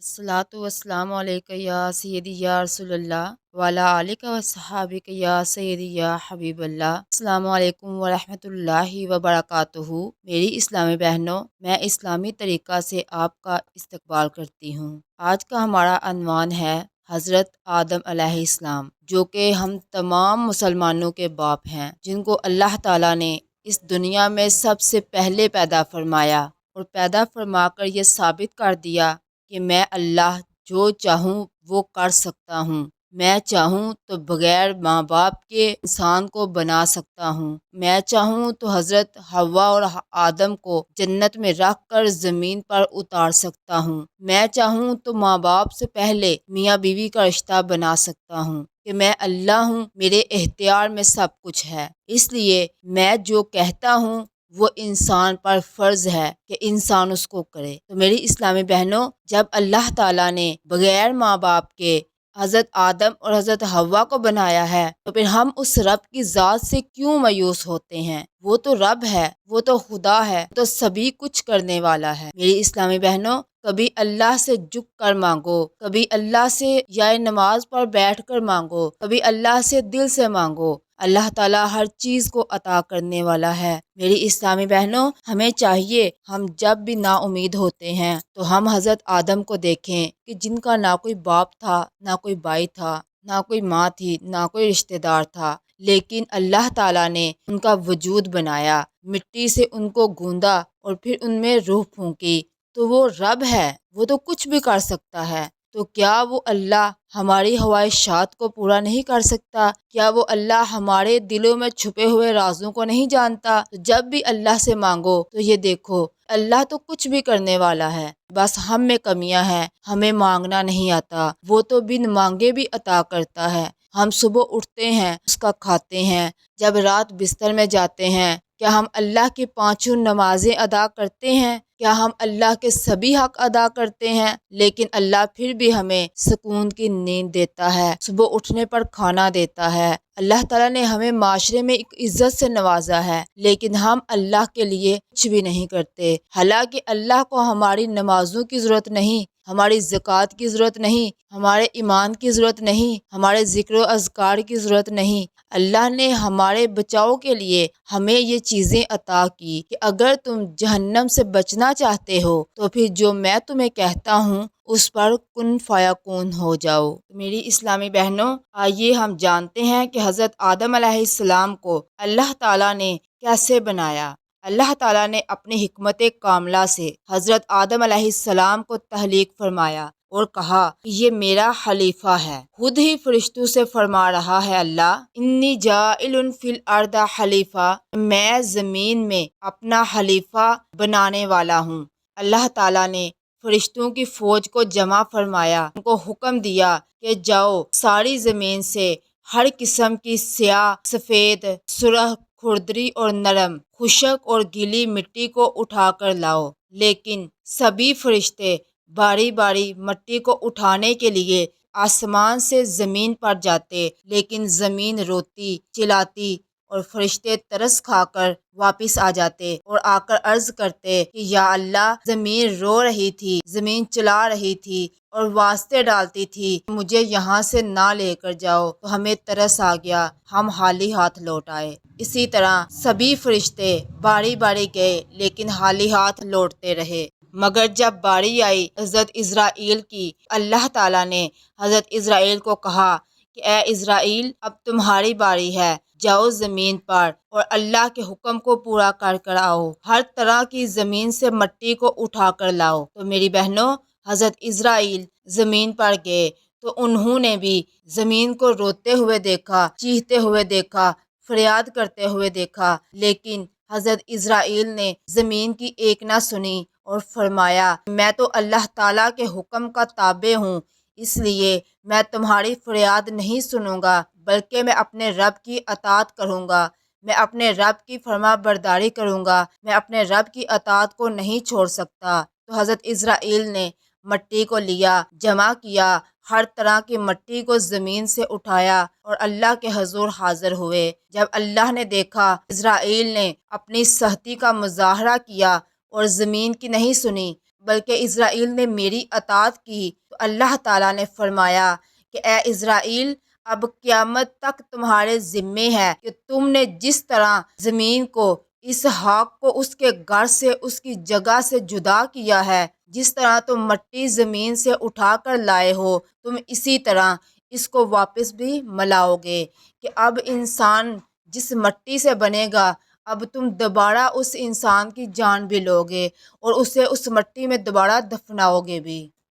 अस्सलातु वस्सलामु अलैका या सय्यदी या रसूल अल्लाह वाला आलिका व सहाबिका या सय्यदी या हबीब अल्लाह। अस्सलामु अलैकुम व रहमतुल्लाहि व बरकातुहू। मेरी इस्लामी बहनों, मैं इस्लामी तरीक़ा से आपका इस्तकबाल करती हूँ। आज का हमारा अनवान है हज़रत आदम अलैहिस्सलाम, जो कि हम तमाम मुसलमानों के बाप हैं, जिनको अल्लाह ताला ने इस दुनिया में सबसे पहले पैदा फरमाया और पैदा फरमा कर ये साबित कर दिया कि मैं अल्लाह जो चाहूँ वो कर सकता हूँ। मैं चाहूँ तो बग़ैर माँ बाप के इंसान को बना सकता हूँ। मैं चाहूँ तो हज़रत हव्वा और आदम को जन्नत में रख कर ज़मीन पर उतार सकता हूँ। मैं चाहूँ तो माँ बाप से पहले मियाँ बीवी का रिश्ता बना सकता हूँ कि मैं अल्लाह हूँ, मेरे इख्तियार में सब कुछ है। इसलिए मैं जो कहता हूँ वो इंसान पर फ़र्ज़ है कि इंसान उसको करे। तो मेरी इस्लामी बहनों, जब अल्लाह ताला ने बग़ैर माँ बाप के हज़रत आदम और हज़रत हव्वा को बनाया है, तो फिर हम उस रब की ज़ात से क्यों मायूस होते हैं? वो तो रब है, वो तो खुदा है, तो सभी कुछ करने वाला है। मेरी इस्लामी बहनों, कभी अल्लाह से झुक कर मांगो, कभी अल्लाह से या नमाज पर बैठ कर मांगो, कभी अल्लाह से दिल से मांगो। अल्लाह ताला हर चीज़ को अता करने वाला है। मेरी इस्लामी बहनों, हमें चाहिए हम जब भी नाउमीद होते हैं तो हम हज़रत आदम को देखें कि जिनका ना कोई बाप था, ना कोई भाई था, ना कोई माँ थी, ना कोई रिश्तेदार था, लेकिन अल्लाह ताला ने उनका वजूद बनाया, मिट्टी से उनको गूंदा और फिर उनमें रूह फूंकी। तो वो रब है, वो तो कुछ भी कर सकता है। तो क्या वो अल्लाह हमारी ख्वाहिशात को पूरा नहीं कर सकता? क्या वो अल्लाह हमारे दिलों में छुपे हुए राज़ों को नहीं जानता? तो जब भी अल्लाह से मांगो तो ये देखो, अल्लाह तो कुछ भी करने वाला है, बस हम में कमियां हैं, हमें मांगना नहीं आता। वो तो बिन मांगे भी अता करता है। हम सुबह उठते हैं, उसका खाते हैं, जब रात बिस्तर में जाते हैं, क्या हम अल्लाह की पांचों नमाजें अदा करते हैं? क्या हम अल्लाह के सभी हक अदा करते हैं? लेकिन अल्लाह फिर भी हमें सुकून की नींद देता है, सुबह उठने पर खाना देता है। अल्लाह ताला ने हमें माशरे में एक इज्जत से नवाजा है, लेकिन हम अल्लाह के लिए कुछ भी नहीं करते। हालांकि अल्लाह को हमारी नमाजों की ज़रूरत नहीं, हमारी ज़कात की ज़रूरत नहीं, हमारे ईमान की ज़रूरत नहीं, हमारे ज़िक्र अज़कार की ज़रूरत नहीं। अल्लाह ने हमारे बचाव के लिए हमें ये चीज़ें अता की कि अगर तुम जहन्नम से बचना चाहते हो तो फिर जो मैं तुम्हें कहता हूँ उस पर कुन फ़याकून हो जाओ। मेरी इस्लामी बहनों, आइए हम जानते हैं कि हज़रत आदम अलैहिस्सलाम को अल्लाह ताला ने कैसे बनाया। अल्लाह ताला ने अपनी हिकमत कामला से हज़रत आदम अलैहिस्सलाम को तहलीक फरमाया और कहा कि ये मेरा खलीफा है। खुद ही फरिश्तों से फरमा रहा है अल्लाह, इन्नी जाइलुन फिल अर्दा खलीफा, मैं ज़मीन में अपना खलीफा बनाने वाला हूँ। अल्लाह ताला ने फरिश्तों की फ़ौज को जमा फरमाया, उनको हुक्म दिया कि जाओ सारी ज़मीन से हर किस्म की स्याह, सफ़ेद, सुरख, खुरदरी और नरम, खुशक और गीली मिट्टी को उठा कर लाओ। लेकिन सभी फरिश्ते बारी बारी मिट्टी को उठाने के लिए आसमान से ज़मीन पर जाते, लेकिन ज़मीन रोती, चिल्लाती और फरिश्ते तरस खाकर वापस आ जाते और आकर अर्ज करते कि या अल्लाह, ज़मीन रो रही थी, ज़मीन चिल्ला रही थी और वास्ते डालती थी, मुझे यहाँ से ना लेकर जाओ। तो हमें तरस आ गया, हम खाली हाथ लौट आए। इसी तरह सभी फरिश्ते बारी बारी गए, लेकिन खाली हाथ लौटते रहे। मगर जब बारी आई हज़रत इज़राइल की, अल्लाह ताला ने हज़रत इज़राइल को कहा कि ए इज़राइल, अब तुम्हारी बारी है, जाओ ज़मीन पर और अल्लाह के हुक्म को पूरा कर कर आओ, हर तरह की ज़मीन से मिट्टी को उठा कर लाओ। तो मेरी बहनों, हज़रत इज़राइल ज़मीन पर गए तो उन्होंने भी ज़मीन को रोते हुए देखा, चीखते हुए देखा, फरियाद करते हुए देखा, लेकिन हज़रत इज़राइल ने ज़मीन की एक ना सुनी और फरमाया, मैं तो अल्लाह ताला के हुक्म का ताबे हूँ, इसलिए मैं तुम्हारी फरियाद नहीं सुनूंगा, बल्कि मैं अपने रब की अताअत करूँगा, मैं अपने रब की फरमा बरदारी करूँगा, मैं अपने रब की अताअत को नहीं छोड़ सकता। तो हज़रत इज़राइल ने मिट्टी को लिया, जमा किया, हर तरह की मिट्टी को ज़मीन से उठाया और अल्लाह के हजूर हाजिर हुए। जब अल्लाह ने देखा इज़राइल ने अपनी सख्ती का मुजाहरा किया और ज़मीन की नहीं सुनी, بلکہ اسرائیل نے میری اطاعت کی۔ تو اللہ تعالیٰ نے فرمایا کہ اے اسرائیل، اب قیامت تک تمہارے ذمے ہے کہ تم نے جس طرح زمین کو، اسحاق کو اس کے گھر سے، اس کی جگہ سے جدا کیا ہے، جس طرح تم مٹی زمین سے اٹھا کر لائے ہو، تم اسی طرح اس کو واپس بھی ملاؤ گے، کہ اب انسان جس مٹی سے بنے گا، اب تم دوبارہ اس انسان کی جان بھی لو گے اور اسے اس مٹی میں دوبارہ دفناؤ گے بھی۔